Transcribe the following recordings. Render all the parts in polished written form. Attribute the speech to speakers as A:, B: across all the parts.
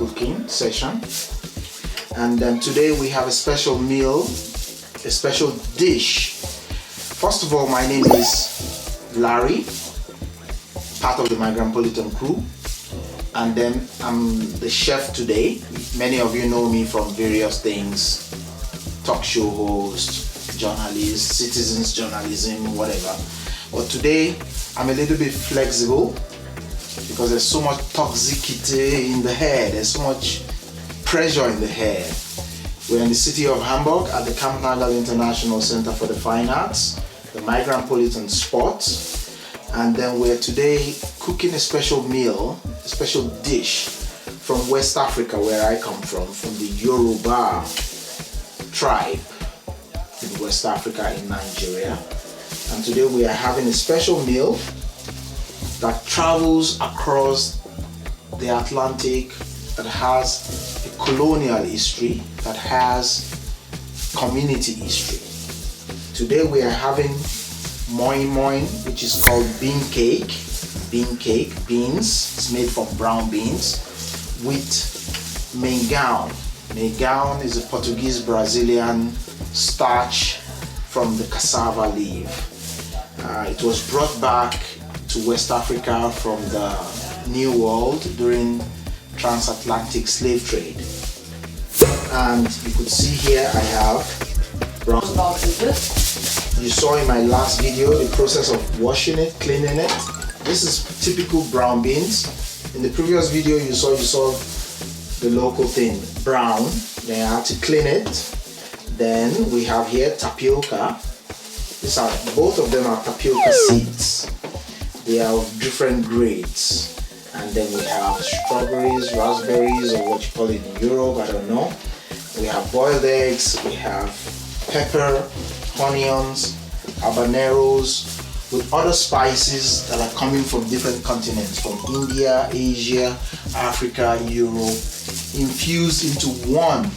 A: cooking session. And today we have a special meal, a special dish. First of all, my name is Larry, part of the Migrantpolitan crew. And then I'm the chef today. Many of you know me from various things, talk show host, journalist, citizens journalism, whatever. But today I'm a little bit flexible because there's so much toxicity in the hair, there's so much pressure in the hair. We're in the city of Hamburg at the Camp Nagel International Center for the Fine Arts, the Migrantpolitan spot. And then we're today cooking a special meal, a special dish from West Africa, where I come from the Yoruba tribe in West Africa in Nigeria. And today we are having a special meal that travels across the Atlantic, that has a colonial history, that has community history. Today we are having moi, which is called bean cake, beans. It's made from brown beans with mingau. Mingau is a Portuguese Brazilian starch from the cassava leaf. It was brought back to West Africa from the New World during transatlantic slave trade. And you could see here I have brown. You saw in my last video the process of washing it, cleaning it. This is typical brown beans. In the previous video you saw the local thing, brown. Then I had to clean it. Then we have here tapioca. Both of them are tapioca seeds. They are of different grades. And then we have strawberries, raspberries, or what you call it in Europe, I don't know. We have boiled eggs, we have pepper, onions, habaneros, with other spices that are coming from different continents, from India, Asia, Africa, Europe, infused into one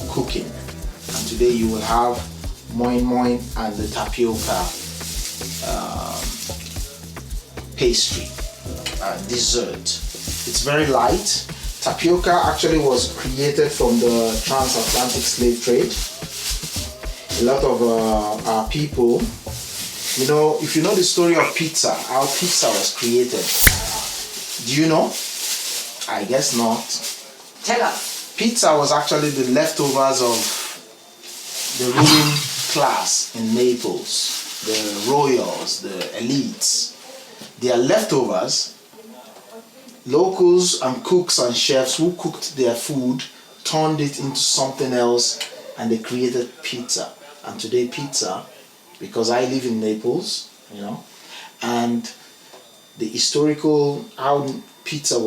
A: cooking. And today you will have moi and the tapioca pastry, dessert. It's very light. Tapioca actually was created from the transatlantic slave trade. A lot of our people, you know, if you know the story of pizza, how pizza was created, do you know? I guess not.
B: Tell us.
A: Pizza was actually the leftovers of the ruling class in Naples, the royals, the elites. Their leftovers, locals and cooks and chefs who cooked their food turned it into something else, and they created pizza. And today pizza, because I live in Naples, you know, and the historical how pizza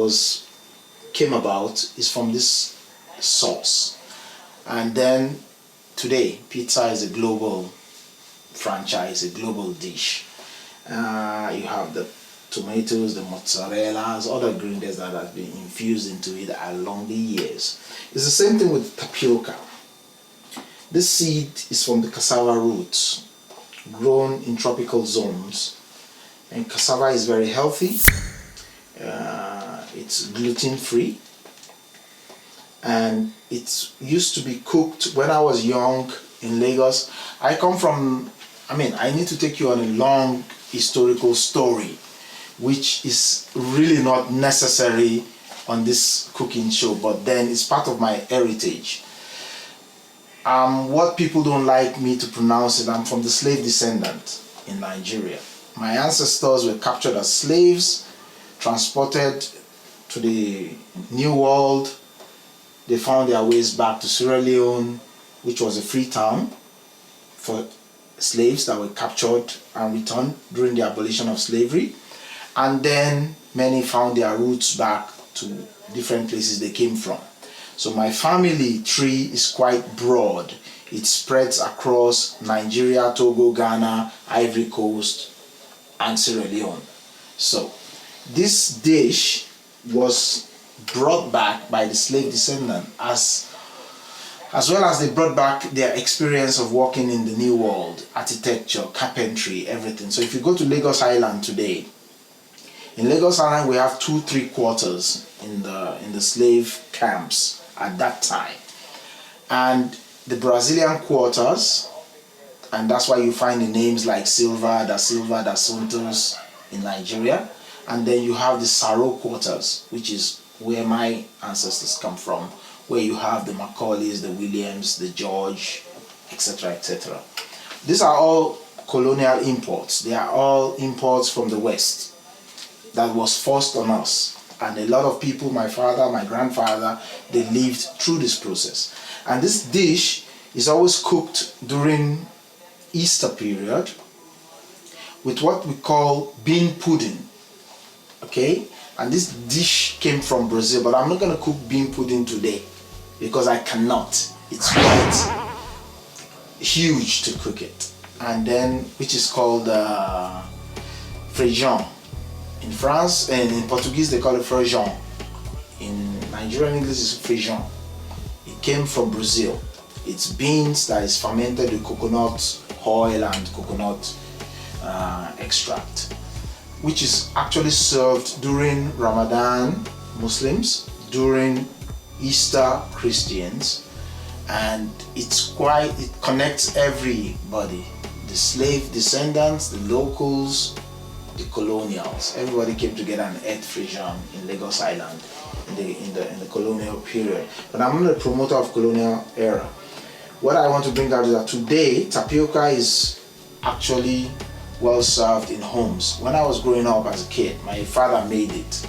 A: came about is from this sauce. And then today pizza is a global franchise, a global dish. You have the tomatoes, the mozzarellas, other ingredients that have been infused into it along the years. It's the same thing with tapioca. This seed is from the cassava roots, grown in tropical zones. And cassava is very healthy. It's gluten-free. And it used to be cooked when I was young in Lagos. I need to take you on a long historical story, which is really not necessary on this cooking show, but then it's part of my heritage. What people don't like me to pronounce it, I'm from the slave descendant in Nigeria. My ancestors were captured as slaves, transported to the New World. They found their ways back to Sierra Leone, which was a free town for slaves that were captured and returned during the abolition of slavery. And then many found their roots back to different places they came from. So my family tree is quite broad. It spreads across Nigeria, Togo, Ghana, Ivory Coast, and Sierra Leone. So this dish was brought back by the slave descendant as well as they brought back their experience of working in the New World, architecture, carpentry, everything. So if you go to Lagos Island today, in Lagos Island we have 2 3/4 in the slave camps at that time. And the Brazilian quarters, and that's why you find the names like Silva da Santos in Nigeria. And then you have the Saro quarters, which is where my ancestors come from, where you have the Macaulays, the Williams, the George, etc., etc. These are all colonial imports. They are all imports from the West that was forced on us. And a lot of people, my father, my grandfather, they lived through this process. And this dish is always cooked during Easter period with what we call bean pudding. Okay? And this dish came from Brazil, but I'm not going to cook bean pudding today because I cannot. It's quite huge to cook it. And then, which is called feijão. In France and in Portuguese they call it feijão. In Nigerian English it's feijão. It came from Brazil. It's beans that is fermented with coconut oil and coconut extract, which is actually served during Ramadan Muslims, during Easter Christians, and it connects everybody, the slave descendants, the locals, the colonials. Everybody came together and ate feijão in Lagos Island in the colonial period. But I'm not a promoter of colonial era. What I want to bring out is that today tapioca is actually well served in homes. When I was growing up as a kid, my father made it.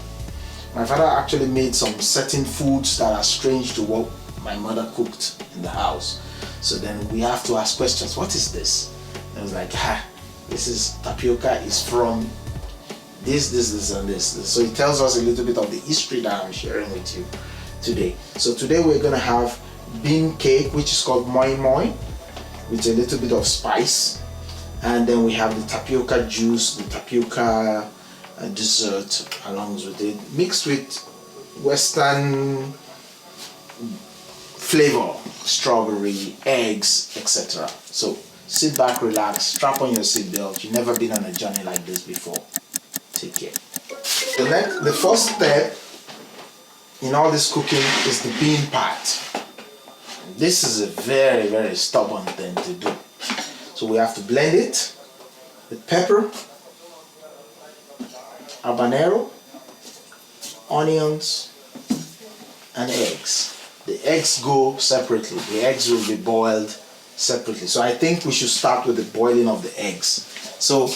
A: My father actually made some certain foods that are strange to what my mother cooked in the house. So then we have to ask questions. What is this? And I was like, this is tapioca is from this and this. So it tells us a little bit of the history that I'm sharing with you today. So today we're going to have bean cake, which is called moi moi, with a little bit of spice. And then we have the tapioca juice, the tapioca dessert along with it, mixed with Western flavor, strawberry, eggs, etc. So sit back, relax, strap on your seatbelt. You've never been on a journey like this before. Take care. The first step in all this cooking is the bean part. This is a very, very stubborn thing to do. So we have to blend it with pepper, habanero, onions, and eggs. The eggs go separately. The eggs will be boiled separately. So I think we should start with the boiling of the eggs. So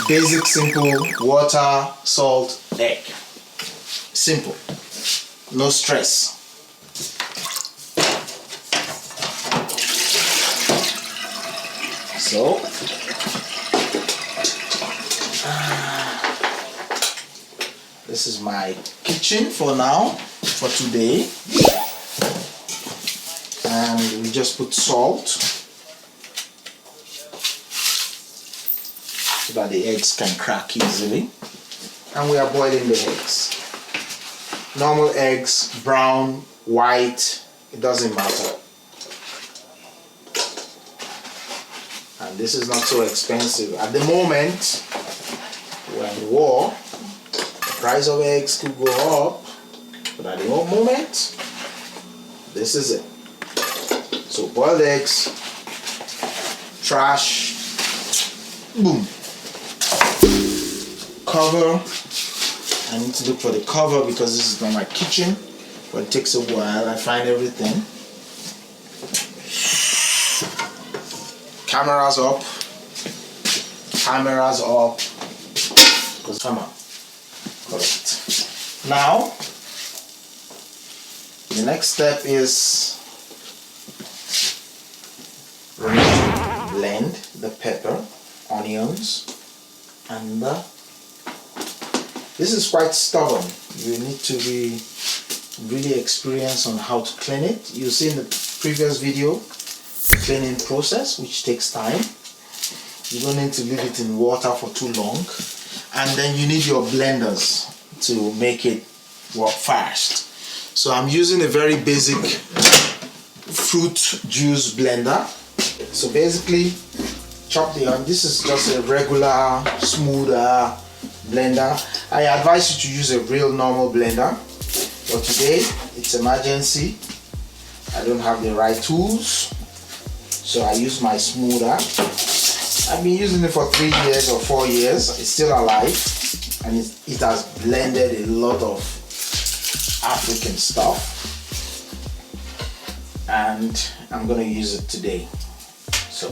A: basic, simple, water, salt, egg. Simple. No stress. So this is my kitchen for now, for today. And we just put salt so that the eggs can crack easily. And we are boiling the eggs. Normal eggs, brown, white, it doesn't matter. And this is not so expensive. At the moment, we're in war, the price of eggs could go up, but at the moment, this is it. So boiled eggs, trash, boom. Cover. I need to look for the cover because this is not my kitchen, but it takes a while. I find everything. Cameras up. Cameras up. Come on. Correct. Now, the next step is we need to blend the pepper, onions, and this is quite stubborn. You need to be really experienced on how to clean it. You see in the previous video the cleaning process, which takes time. You don't need to leave it in water for too long. And then you need your blenders to make it work fast. So I'm using a very basic fruit juice blender. So basically, chop the onion. This is just a regular, smooth blender. I advise you to use a real normal blender. But today, it's emergency. I don't have the right tools, so I use my smoother. I've been using it for 3 years or 4 years. It's still alive, and it has blended a lot of African stuff, and I'm gonna use it today. So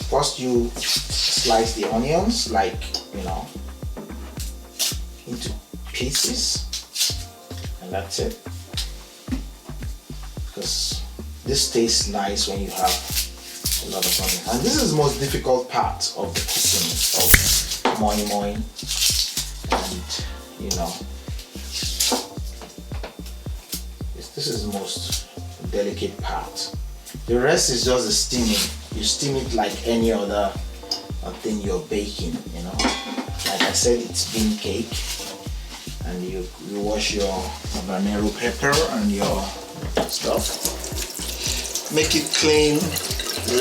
A: first you slice the onions into pieces, and that's it, because this tastes nice when you have a lot of onions. And this is the most difficult part of the cooking of moi moi, and this is the most delicate part. The rest is just the steaming. You steam it like any other thing you're baking, Like I said, it's bean cake, and you wash your habanero pepper and your stuff. Make it clean,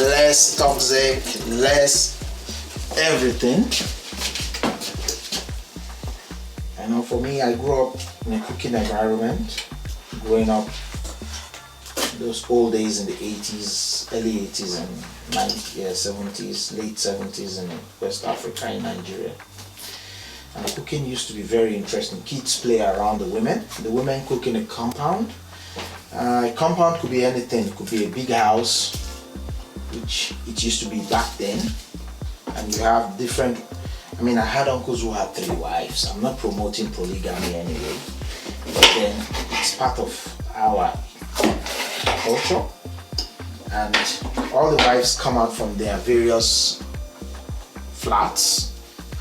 A: less toxic, less everything. For me, I grew up in a cooking environment, growing up those old days in the 80s, early 80s and 70s, late 70s in West Africa, in Nigeria. And cooking used to be very interesting. Kids play around the women. The women cook in a compound. A compound could be anything. It could be a big house, which it used to be back then. And you have different, I had uncles who had 3 wives. I'm not promoting polygamy anyway, but then it's part of our culture, and all the wives come out from their various flats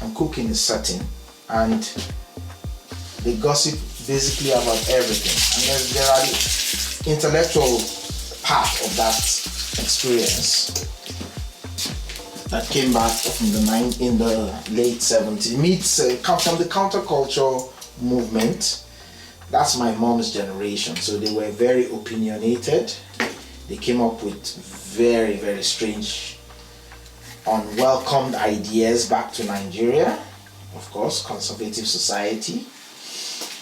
A: and cook in a setting, and they gossip basically about everything. And there are the intellectual part of that experience that came back from in the late 70s, meets from the counterculture movement. That's my mom's generation, so they were very opinionated. They came up with very, very strange, unwelcomed ideas back to Nigeria. Of course, conservative society.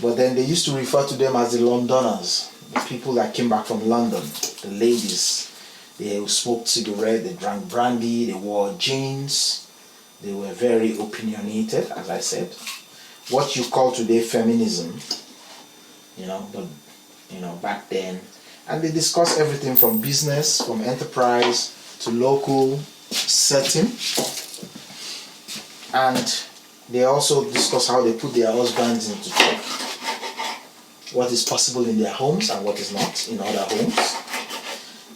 A: But then they used to refer to them as the Londoners, the people that came back from London, the ladies. They smoked cigarettes, they drank brandy, they wore jeans. They were very opinionated, as I said. What you call today feminism, but back then. And they discuss everything from business, from enterprise to local setting. And they also discuss how they put their husbands into check, what is possible in their homes and what is not in other homes.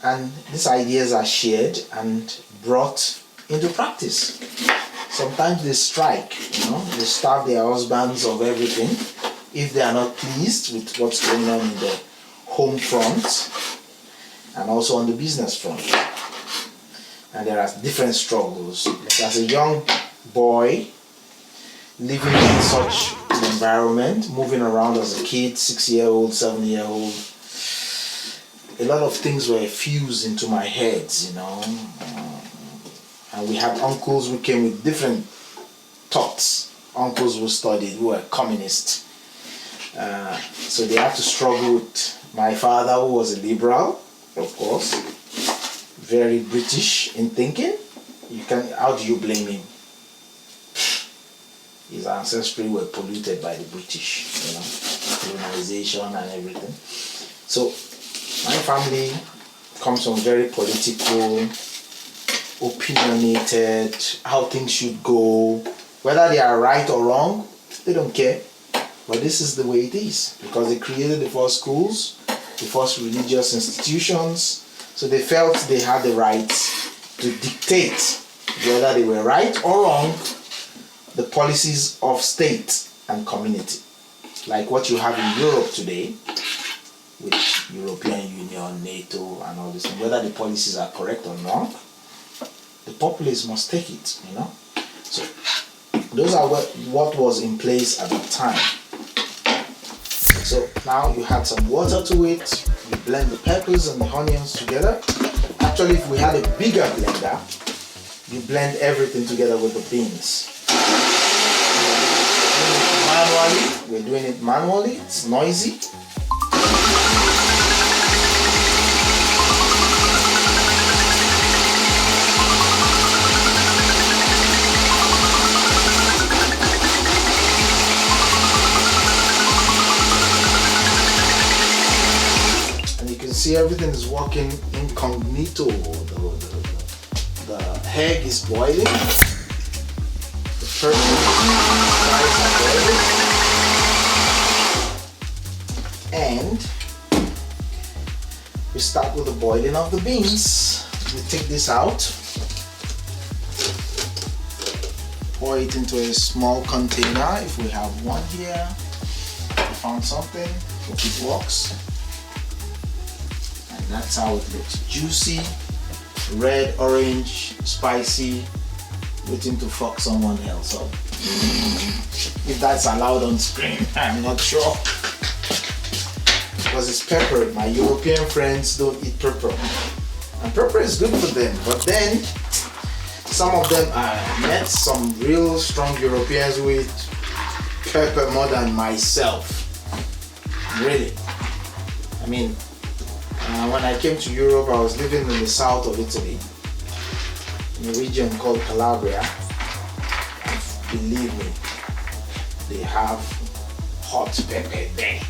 A: And these ideas are shared and brought into practice. Sometimes they strike, they starve their husbands of everything if they are not pleased with what's going on in the home front and also on the business front. And there are different struggles. As a young boy living in such an environment, moving around as a kid, 6-year-old, 7-year-old, a lot of things were fused into my head, and we had uncles who came with different thoughts. Uncles who studied, who were communists. So they had to struggle with my father, who was a liberal, of course, very British in thinking. How do you blame him? His ancestry were polluted by the British, colonization and everything. So my family comes from very political, opinionated, how things should go. Whether they are right or wrong, they don't care. But this is the way it is, because they created the first schools, the first religious institutions, so they felt they had the right to dictate, whether they were right or wrong, the policies of state and community. Like what you have in Europe today, with European Union, NATO, and all this, whether the policies are correct or wrong, the populace must take it, So those are what was in place at the time. So now you add some water to it, you blend the peppers and the onions together. Actually, if we had a bigger blender, you blend everything together with the beans. manually. We're doing it manually. It's noisy. See, everything is working incognito. The egg is boiling. The purple fries are boiling. And we start with the boiling of the beans. We take this out, pour it into a small container. If we have one here, we found something, hope it works. That's how it looks. Juicy, red, orange, spicy, waiting to fuck someone else up. If that's allowed on screen, I'm not sure. Because it's pepper. My European friends don't eat pepper. And pepper is good for them. But then, some of them, I met some real strong Europeans who eat pepper more than myself. Really. I mean, when I came to Europe, I was living in the south of Italy, in a region called Calabria. And believe me, they have hot pepper there.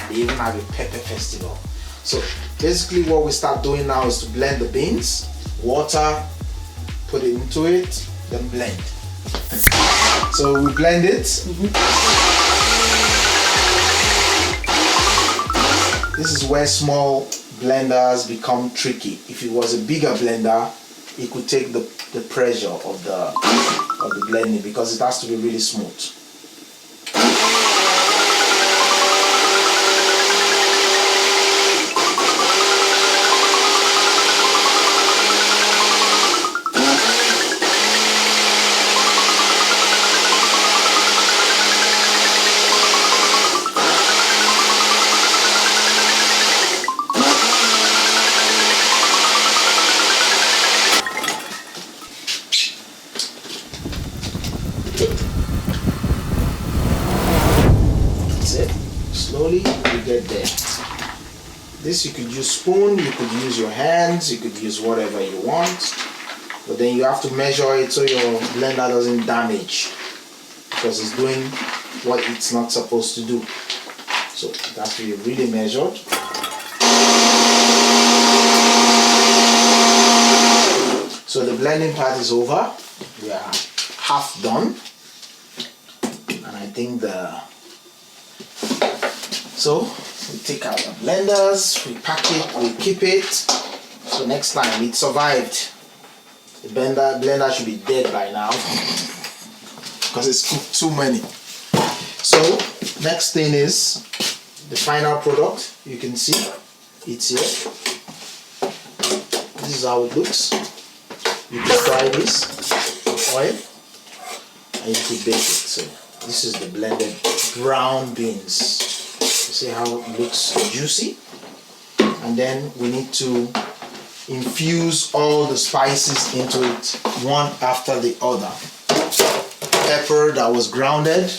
A: They even have a pepper festival. So basically what we start doing now is to blend the beans, water, put it into it, then blend. So we blend it. This is where small blenders become tricky. If it was a bigger blender, it could take the pressure of the blending because it has to be really smooth. Slowly we get there. This you could use spoon, you could use your hands, you could use whatever you want, but then you have to measure it so your blender doesn't damage because it's doing what it's not supposed to do. So it has to be really measured. So the blending part is over. We are half done, and I think so we take out the blenders, we pack it, we keep it. So next time it survived. The blender should be dead by now because it's cooked too many. So next thing is the final product. You can see it's here. This is how it looks. You can fry this with oil and you could bake it. So this is the blended brown beans. See how it looks juicy, and then we need to infuse all the spices into it one after the other. Pepper that was grounded,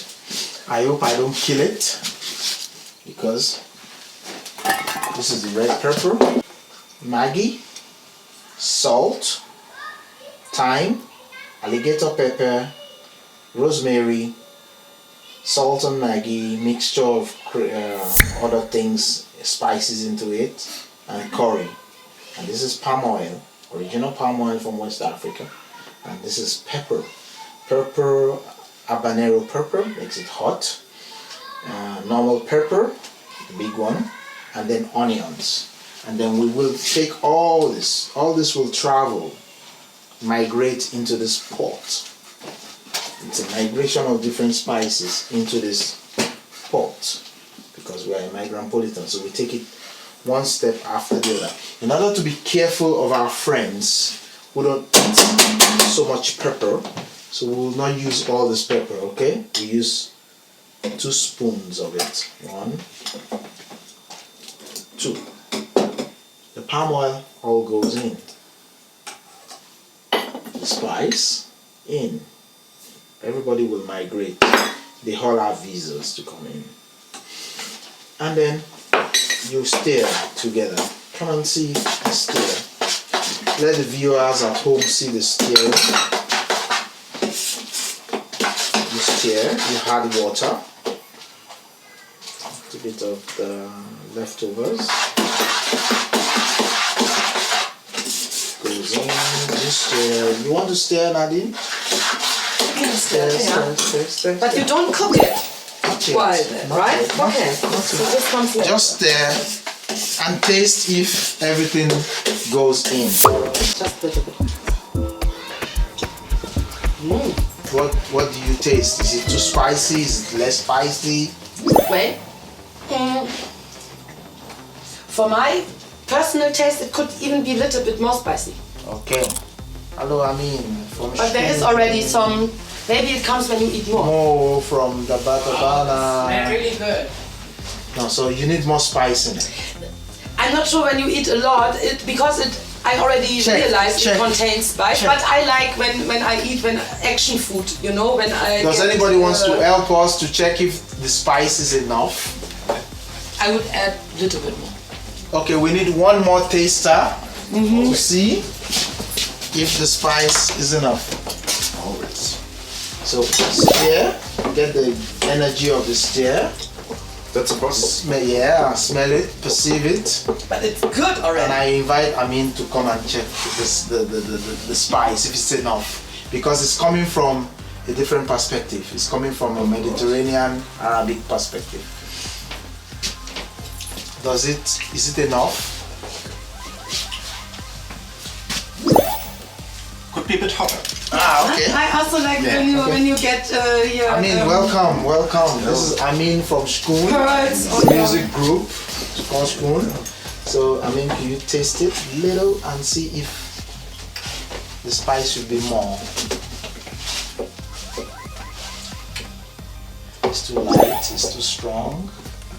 A: I hope I don't kill it because this is the red pepper, Maggi, salt, thyme, alligator pepper, rosemary, salt and Maggi, mixture of other things, spices into it, and curry. And this is palm oil, original palm oil from West Africa. And this is pepper. Pepper, habanero pepper, makes it hot. Normal pepper, the big one, and then onions. And then we will take all this will travel, migrate into this pot. It's a migration of different spices into this pot because we are in Migrantpolitan, so we take it one step after the other. In order to be careful of our friends who don't eat so much pepper, so we will not use all this pepper, okay? We use 2 spoons of it. 1, 2. The palm oil all goes in. The spice in. Everybody will migrate. They all have visas to come in. And then you stir together. Come and see the stir. Let the viewers at home see the stir. You stir, you add water. A bit of the leftovers. Goes in, you stir. You want to stir, Nadine?
B: You can stir,
A: Stir.
B: But you don't cook it. Why? Right? Okay.
A: Not
B: So this comes later.
A: Just stir and taste if everything goes in.
B: Just a little bit.
A: What do you taste? Is it too spicy? Is it less spicy?
B: Wait. For my personal taste, it could even be a little bit more spicy.
A: Okay. Hello,
B: But there is already some. Maybe it comes when you eat more.
A: more from the Batabana.
B: They're really good.
A: No, so you need more spice in it.
B: I'm not sure when you eat a lot, I already realized it contains spice.
A: Check.
B: But I like when I eat action food. You know, when I.
A: Does anybody wants to help us to check if the spice is enough?
B: I would add a little bit more.
A: Okay, we need one more taster to see if the spice is enough. Alright. So stir, get the energy of the stir.
C: That's a process.
A: Smell it, perceive it.
B: But it's good already.
A: And I invite Amin to come and check the spice, if it's enough. Because it's coming from a different perspective. It's coming from a Mediterranean Arabic perspective. Is it enough?
C: Could be a bit hotter.
A: Okay.
B: I also like when you get your.
A: Amin, welcome. This is Amin from Schoon.
B: Pearls
A: It's a music group. It's called Schoon. So Amin, can you taste it a little and see if the spice should be more? It's too light, it's too strong.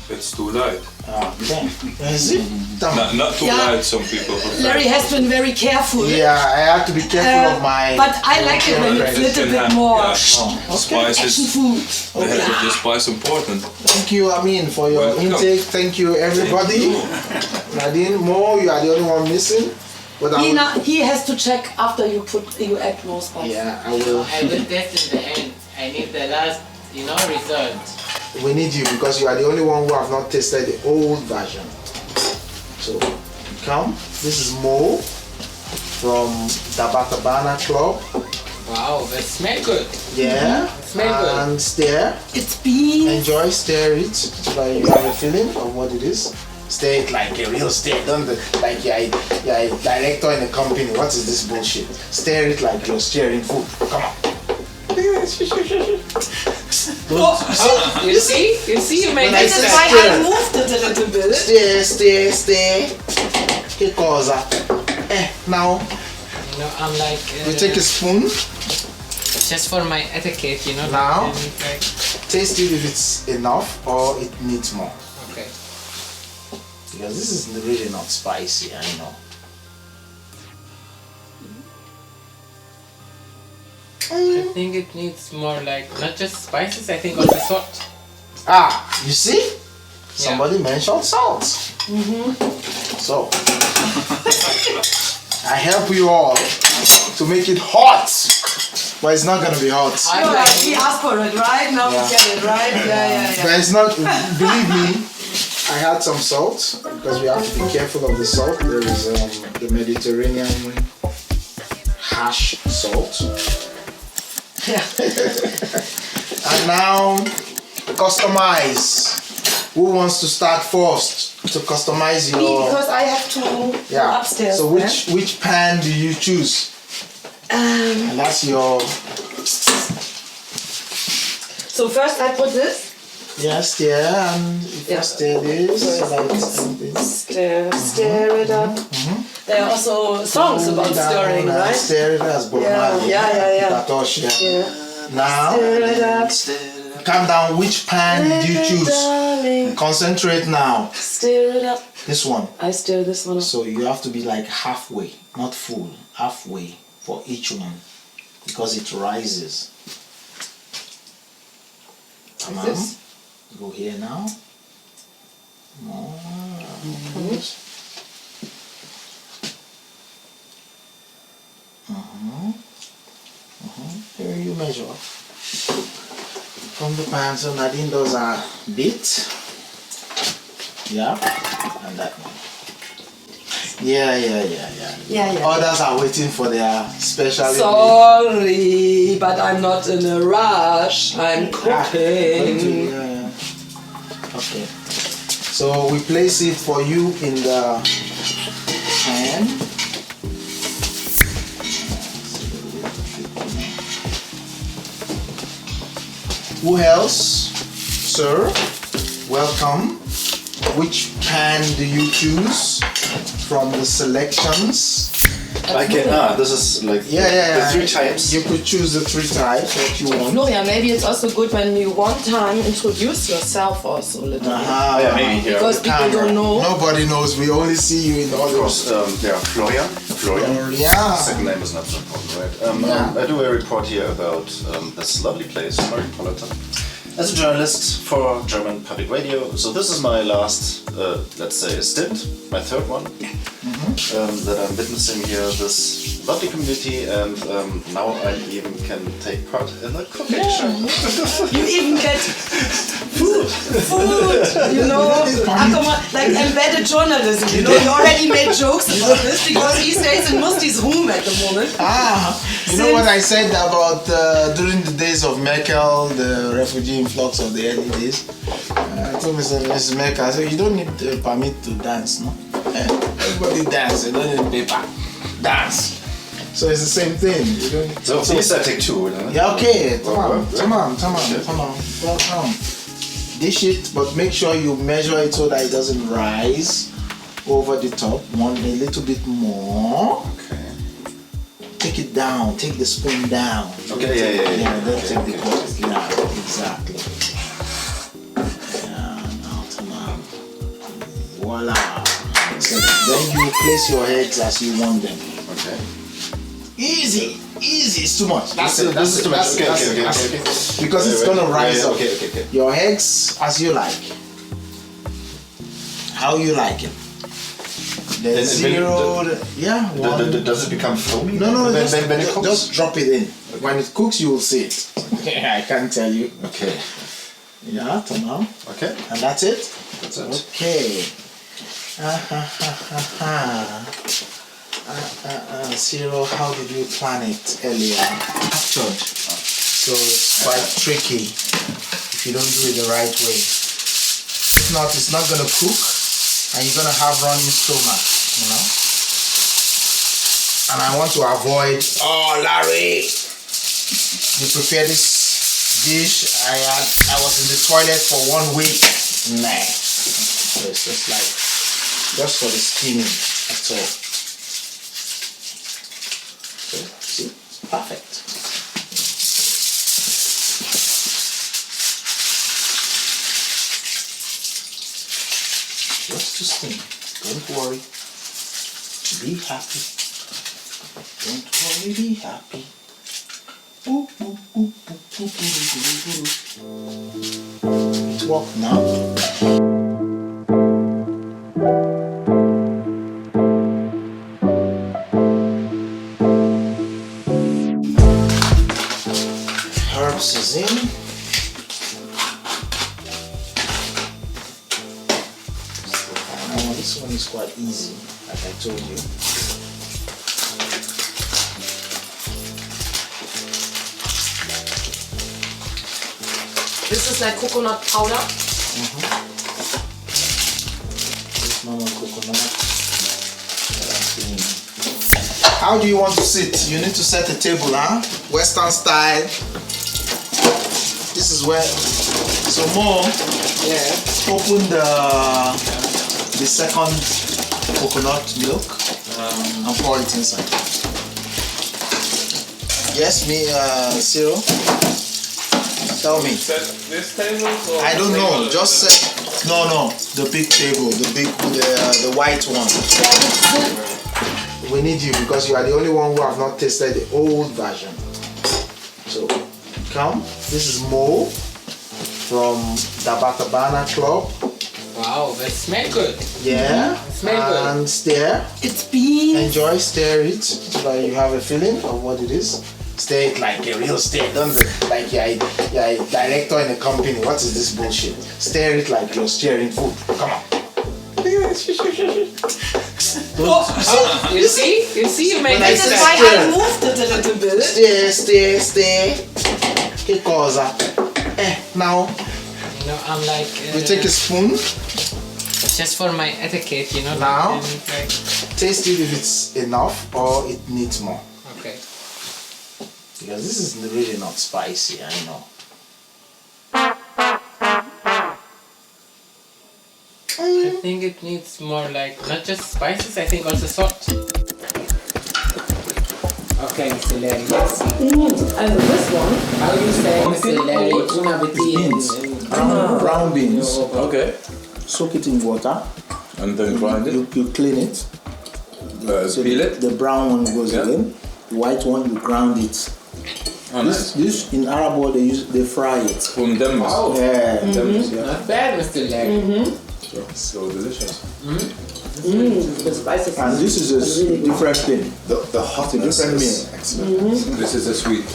D: It's too light.
A: Okay. Is it?
D: Not too light, some people prefer.
B: Larry has been very careful.
A: Yeah, I have to be careful of my.
B: But I like it when it's a little bit more.
D: Spice
B: Action
D: is
B: food.
D: the spice important.
A: Thank you, Amin, for your
D: Welcome.
A: intake. Thank you, everybody. Nadine, Mo, you are the only one missing. But
B: He has to check after you add more spice.
A: Yeah, I will.
E: I will test in the end. I need the last, result.
A: We need you because you are the only one who have not tasted the old version. So, come. This is Mo from the Batabana Club.
E: Wow, that smells good.
A: Yeah.
E: Smell good.
A: And stir.
B: It's beans.
A: Enjoy, stir it so that you have a feeling of what it is. Stir it like a real stir. Don't like you're a director in a company. What is this bullshit? Stir it like you're stirring food. Come on.
E: You see, you made
A: When I
E: it.
A: say
B: This is why
A: stir.
B: I moved it a little bit.
A: Stir. Che cosa? Now
E: I'm like.
A: we take a spoon.
E: Just for my etiquette,
A: Now?
E: and, like,
A: Taste it if it's enough or it needs more.
E: okay.
A: Because this is really not spicy, I know.
E: I think it needs more like not just spices. I think also salt.
A: You see? Somebody mentioned salt. So, I help you all to make it hot. But it's not gonna be hot.
B: We asked for it, right? Now we get it, right? Yeah.
A: But it's not, believe me, I had some salt because we have to be careful of the salt. There is the Mediterranean hash salt.
B: Yeah.
A: And now, customize. Who wants to start first to customize
B: Me,
A: your?
B: because I have to go upstairs.
A: So which pan do you choose? And that's your.
B: So first I put this.
A: Yes, yeah, and if I stir this,
B: Stir it up. There are also songs about stirring, right?
A: Stir it as Bob Marley.
B: Yeah.
A: Patosh, yeah.
B: Yeah.
A: Now,
B: Stir it up.
A: calm down. Which pan did you choose?
B: Darling.
A: Concentrate now.
B: Stir it up.
A: This one.
B: I stir this one up.
A: So you have to be like halfway, not full, halfway for each one, because it rises. Come on.
B: This?
A: Go here now. More. Here you measure from the pan. So Nadine does a bit. Yeah, and that one. Yeah. Others are waiting for their special.
B: Sorry, but I'm not in a rush. I'm cooking.
A: Yeah. Okay. So we place it for you in the pan. Who else? Sir, welcome. Which pan do you choose from the selections?
C: This is like
A: Yeah.
C: the 3 types.
A: You could choose the 3 types that you want.
B: Florian, maybe it's also good when you one time introduce yourself also a little bit.
C: Yeah, maybe here.
B: Because people don't know.
A: Nobody knows. We only see you in all
C: Of course, Florian.
A: Yeah.
C: Second name is not so important, right? I do a report here about this lovely place, Migrantpolitan, as a journalist for German public radio. So this is my last, let's say, stint, my 3rd one, that I'm witnessing here, this lovely community, and now I even can take part in the cooking show.
B: You even get food, you know, like embedded journalism, you know, he already made jokes about this because he stays in Musti's room at the moment.
A: You know what I said about during the days of Merkel, the refugee influx of the early days? I told Mrs. Merkel, I said, you don't need a permit to dance, no? Everybody dance, you don't need paper. Dance. So it's the same thing. You don't need
C: So please I take 2.
A: Yeah, okay. Come on. Welcome. Dish it, but make sure you measure it so that it doesn't rise over the top. Want a little bit more.
C: Okay.
A: Take it down. Take the spoon down.
C: Okay, yeah.
A: Then take the pot down. Exactly. Yeah, now come on. Voila. So then you place your eggs as you want them.
C: Okay.
A: Easy. It's too much.
C: This is too much. Okay.
A: Because it's gonna rise up.
C: Okay.
A: Your eggs as you like. How you like it. The zero.
C: Does it become foamy?
A: No.
C: When it cooks?
A: Just drop it in. When it cooks, you will see it. I can't tell you.
C: Okay.
A: Yeah, tamam.
C: Okay.
A: And that's it.
C: That's it.
A: Okay. Zero, how did you plan it earlier? Captured. So it's quite tricky if you don't do it the right way. If not, it's not gonna cook and you're gonna have running stomach, you know? And I want to avoid, oh Larry, you prepare this dish, I was in the toilet for 1 week. Nah. So it's just for the steaming, that's all. See, it's perfect. Just to steam. Don't worry. Be happy. Don't worry, be happy. It worked now. Is in. This one is quite easy, like I told you.
B: This is like coconut powder.
A: This normal coconut. How do you want to sit? You need to set a table, huh? Western style. This is where, so more, open the second coconut milk and pour it inside. Yes, me, Cyril? Tell me.
D: This table? Or
A: I don't know, just set, no, the big table, the white one. We need you because you are the only one who have not tasted the old version. So, come. This is Mo. from Dabatabana Club.
E: Wow, that smells good.
A: Yeah.
E: Smell good.
A: And stir.
B: It's beans.
A: Enjoy, stir it so that you have a feeling of what it is. Stir it like a real stir. Don't like you're a director in a company. What is this bullshit? Stir it like you're stirring food. Come on.
E: You see, you make
B: This is why I moved it a little bit.
A: Stir. Que cosa? Now
E: You know, I'm like.
A: we take a spoon.
E: Just for my etiquette, you know.
A: Now?
E: and, like,
A: Taste it if it's enough or it needs more.
E: okay.
A: Because this is really not spicy, I know.
E: I think it needs more like not just spices. I think also salt. Okay, Mr. Larry, let's see.
B: And this one.
E: How you say, Mr. Larry? Una
F: Beans. Brown beans.
D: Okay.
F: Soak it in water.
D: And then grind it.
F: You clean it.
D: Peel it.
F: The brown one goes
D: Yeah.
F: in. The white one you ground it.
D: Oh, nice.
F: This in Arab world they fry it.
D: From them.
E: Wow.
F: Yeah.
E: Not bad, Mr. Larry.
D: So delicious.
B: The spices.
F: And this is a different thing.
C: The hotness
F: different
C: is
F: meal.
C: excellent.
D: This is a sweet.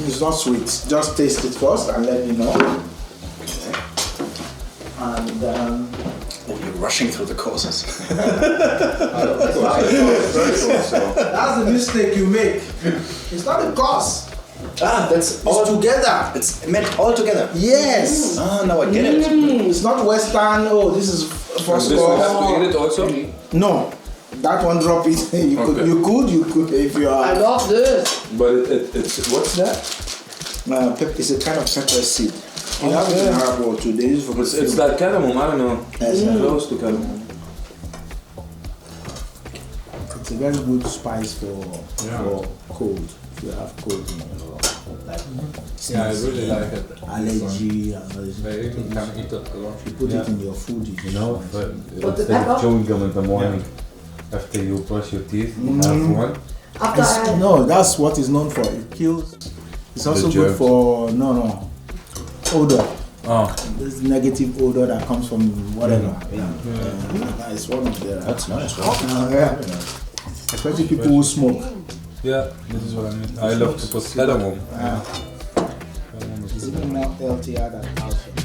F: It's not sweet. Just taste it first and let me know. And
C: Oh, you're rushing through the courses.
F: that's the mistake you make. It's not a course.
C: That's
F: It's together.
C: It's meant all together.
F: Yes.
C: Ah, now I get it.
F: It's not Western. Oh, this is
D: And
F: first
D: this one have
F: course.
D: to eat it also?
F: No, that one drop it. You
D: Okay.
F: you could if you
B: I
F: are.
B: love this.
D: But it's what's that?
F: It's a kind of pepper seed. You have it in Arab world too. They use for
D: It's like cardamom. I don't know.
F: Yes,
D: Close to cardamom.
F: It's a very good spice for cold. If you have cold, like
G: Yeah, I really like it.
F: allergy and all this.
G: I even can eat it a lot.
F: You put it in your food.
H: You know, but
B: But the
H: instead
B: pepper?
H: of chewing gum in the morning, after you brush your teeth, have one.
B: After I
F: No, that's what it's known for. It kills. It's also
H: The
F: good
H: germs.
F: for odor.
H: Oh,
F: This negative odor that comes from whatever. It's one of the.
C: That's nice.
F: Yeah. Especially people who smoke.
H: yeah, this is what I mean. I love to put cardamom.
F: It's even more healthier than alcohol.